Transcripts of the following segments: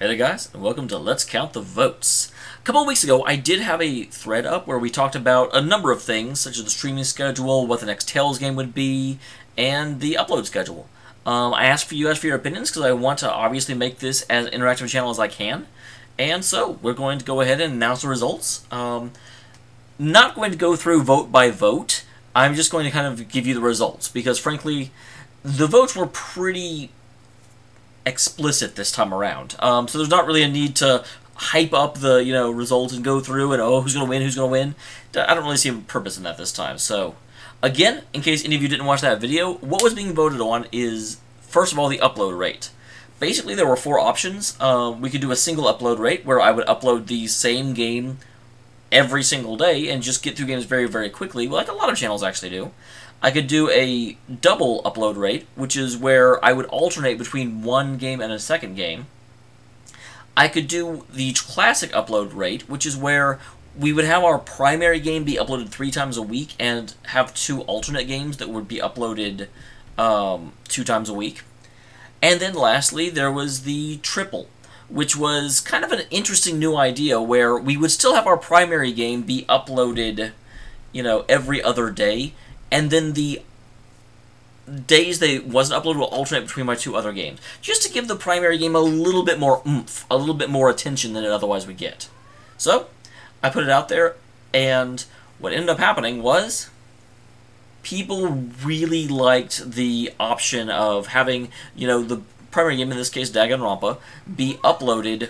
Hey there guys, and welcome to Let's Count the Votes. A couple of weeks ago, I did have a thread up where we talked about a number of things, such as the streaming schedule, what the next Tales game would be, and the upload schedule. I asked for you guys for your opinions because I want to obviously make this as interactive a channel as I can. And so, we're going to go ahead and announce the results. Not going to go through vote by vote. I'm just going to kind of give you the results because, frankly, the votes were pretty explicit this time around. So there's not really a need to hype up the results and go through and who's going to win, who's going to win. I don't really see a purpose in that this time. So again, in case any of you didn't watch that video, what was being voted on is, first of all, the upload rate. Basically, there were four options. We could do a single upload rate where I would upload the same game every single day and just get through games very, very quickly, like a lot of channels actually do. I could do a double upload rate, which is where I would alternate between one game and a second game. I could do the classic upload rate, which is where we would have our primary game be uploaded 3 times a week and have 2 alternate games that would be uploaded 2 times a week. And then lastly, there was the triple, which was kind of an interesting new idea where we would still have our primary game be uploaded, every other day, and then the days they wasn't uploaded will alternate between my 2 other games, just to give the primary game a little bit more oomph, a little bit more attention than it otherwise would get. So, I put it out there, and what ended up happening was people really liked the option of having, the primary game, in this case Danganronpa, be uploaded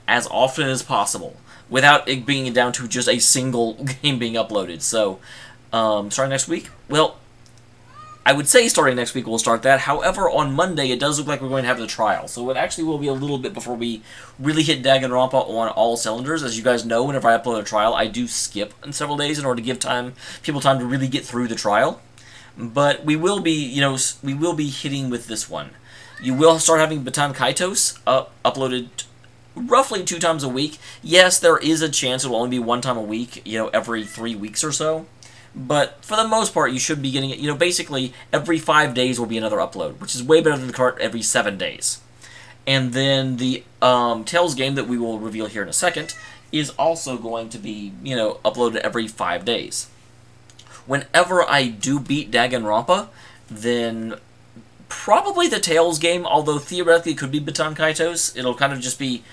as often as possible, without it being down to just a single game being uploaded. So, starting next week? Well, I would say starting next week we'll start that. However, on Monday it does look like we're going to have the trial. So it actually will be a little bit before we really hit Danganronpa on all cylinders. As you guys know, whenever I upload a trial, I do skip in several days in order to give people time to really get through the trial. But we will be, we will be hitting with this one. You will start having Baton Kaitos uploaded roughly 2 times a week. Yes, there is a chance it will only be 1 time a week, every 3 weeks or so. But for the most part, you should be getting it, basically every 5 days will be another upload, which is way better than the cart every 7 days. And then the Tales game that we will reveal here in a second is also going to be, uploaded every 5 days. Whenever I do beat Danganronpa, then probably the Tales game, although theoretically it could be Baton Kaitos, it'll kind of just be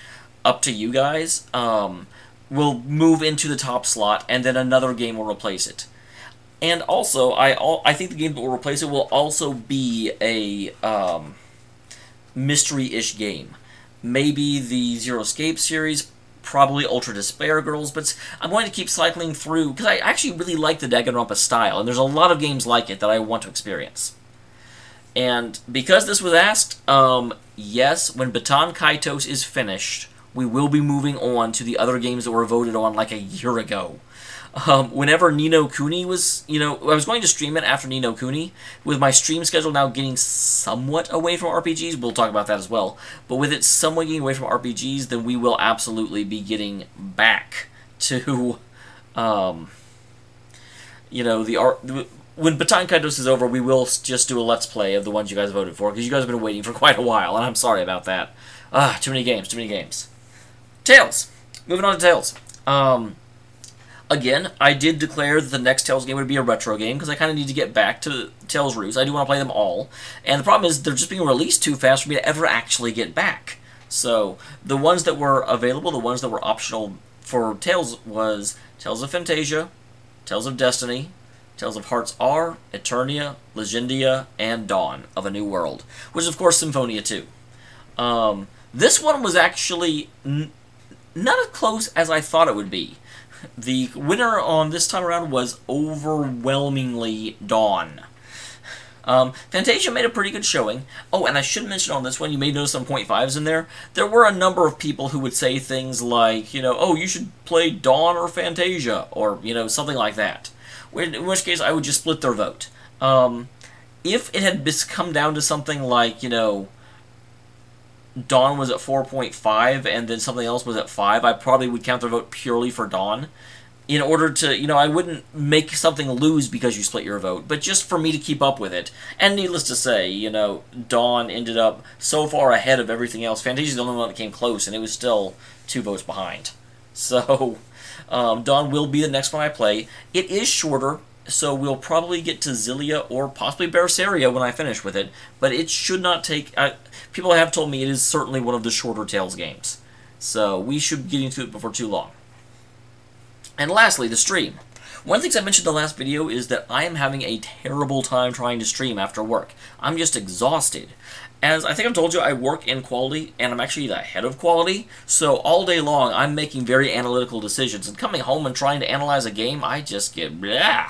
up to you guys, will move into the top slot, and then another game will replace it. And also, I think the game that will replace it will also be a mystery-ish game. Maybe the Zero Escape series, probably Ultra Despair Girls, but I'm going to keep cycling through, because I actually really like the Danganronpa style, and there's a lot of games like it that I want to experience. And because this was asked, yes, when Baton Kaitos is finished, we will be moving on to the other games that were voted on like a year ago. Whenever Ni no Kuni was, I was going to stream it after Ni no Kuni. With my stream schedule now getting somewhat away from RPGs, we'll talk about that as well, but with it somewhat getting away from RPGs, then we will absolutely be getting back to, when Baton Kaitos is over, we will just do a Let's Play of the ones you guys voted for, because you guys have been waiting for quite a while, and I'm sorry about that. Too many games, too many games. Tales! Moving on to Tales. Again, I did declare that the next Tales game would be a retro game, because I kind of need to get back to Tales' roots. I do want to play them all. And the problem is, they're just being released too fast for me to ever actually get back. So, the ones that were available, the ones that were optional for Tales was Tales of Fantasia, Tales of Destiny, Tales of Hearts R, Eternia, Legendia, and Dawn of a New World, which is, of course, Symphonia 2. This one was actually not as close as I thought it would be. The winner on this time around was overwhelmingly Dawn. Fantasia made a pretty good showing. Oh, and I should mention on this one, you may notice some .5s in there. There were a number of people who would say things like, oh, you should play Dawn or Fantasia, or, something like that. In which case, I would just split their vote. If it had come down to something like, Dawn was at 4.5 and then something else was at 5, I probably would count their vote purely for Dawn. in order to, I wouldn't make something lose because you split your vote, but just for me to keep up with it. And needless to say, Dawn ended up so far ahead of everything else. Fantasia's the only one that came close, and it was still 2 votes behind. So, Dawn will be the next one I play. It is shorter, so we'll probably get to Zillia or possibly Berseria when I finish with it, but it should not take... people have told me it is certainly one of the shorter Tales games. So, we should be getting to it before too long. And lastly, the stream. One of the things I mentioned in the last video is that I am having a terrible time trying to stream after work. I'm just exhausted. As I think I've told you, I work in quality, and I'm actually the head of quality, so all day long I'm making very analytical decisions, and coming home and trying to analyze a game, I just get blah.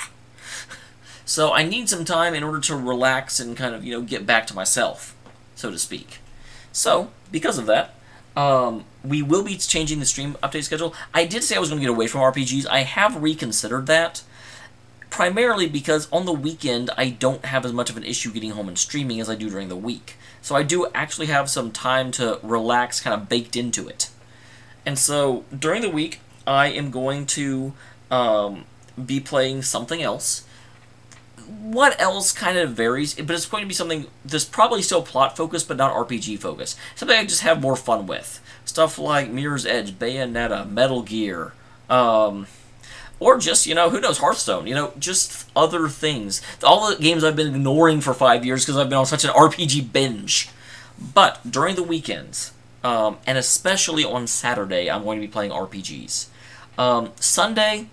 So I need some time in order to relax and kind of, get back to myself, so to speak. So, because of that, we will be changing the stream update schedule. I did say I was going to get away from RPGs. I have reconsidered that, primarily because on the weekend I don't have as much of an issue getting home and streaming as I do during the week. So I do actually have some time to relax kind of baked into it. And so during the week I am going to be playing something else. What else kind of varies, but it's going to be something that's probably still plot focused but not RPG focused. Something I just have more fun with. Stuff like Mirror's Edge, Bayonetta, Metal Gear, or just, who knows, Hearthstone, just other things. All the games I've been ignoring for 5 years because I've been on such an RPG binge. But during the weekends, and especially on Saturday, I'm going to be playing RPGs. Sunday,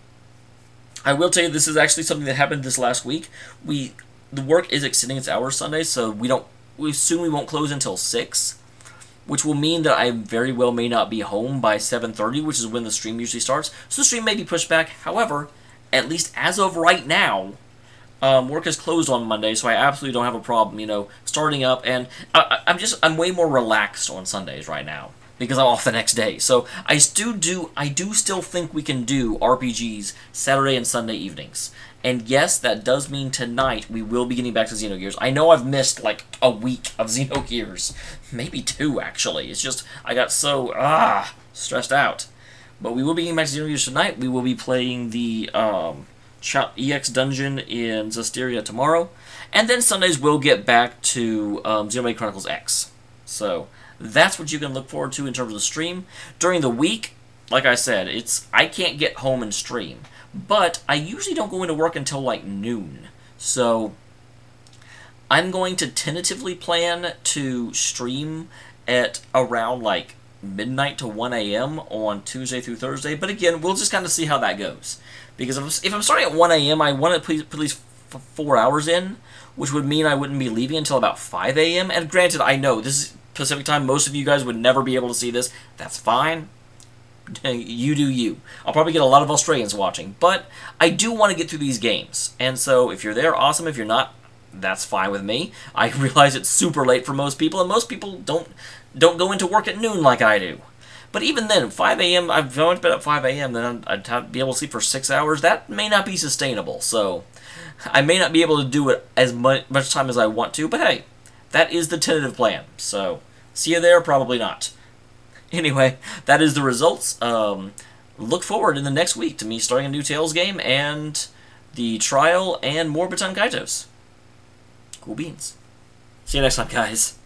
I will tell you this is actually something that happened this last week. The work is extending its hours Sunday, so we assume we won't close until 6, which will mean that I very well may not be home by 7:30, which is when the stream usually starts. So the stream may be pushed back. However, at least as of right now, work is closed on Monday, so I absolutely don't have a problem, starting up, and I'm way more relaxed on Sundays right now, because I'm off the next day. So I do still think we can do RPGs Saturday and Sunday evenings. And yes, that does mean tonight we will be getting back to Xenogears. I know I've missed like a week of Xenogears. Maybe 2, actually. It's just, I got so, stressed out. But we will be getting back to Xenogears tonight. We will be playing the EX Dungeon in Zestiria tomorrow. And then Sundays we'll get back to Xenoblade Chronicles X. So that's what you can look forward to in terms of the stream. During the week, like I said, I can't get home and stream. But I usually don't go into work until like noon. So I'm going to tentatively plan to stream at around like midnight to 1 a.m. on Tuesday through Thursday. But again, we'll just kind of see how that goes. Because if I'm starting at 1 a.m., I want to put at least 4 hours in, which would mean I wouldn't be leaving until about 5 a.m. And granted, I know this is Pacific time. Most of you guys would never be able to see this. That's fine. You do you. I'll probably get a lot of Australians watching, but I do want to get through these games. And so if you're there, awesome. If you're not, that's fine with me. I realize it's super late for most people, and most people don't go into work at noon like I do. But even then, 5 a.m., I've gone to bed at 5 a.m., then I'd have to be able to sleep for 6 hours. That may not be sustainable, so I may not be able to do it as much time as I want to, but hey, that is the tentative plan. So see you there? Probably not. Anyway, that is the results. Look forward in the next week to me starting a new Tales game and the trial and more Baton Kaitos. Cool beans. See you next time, guys.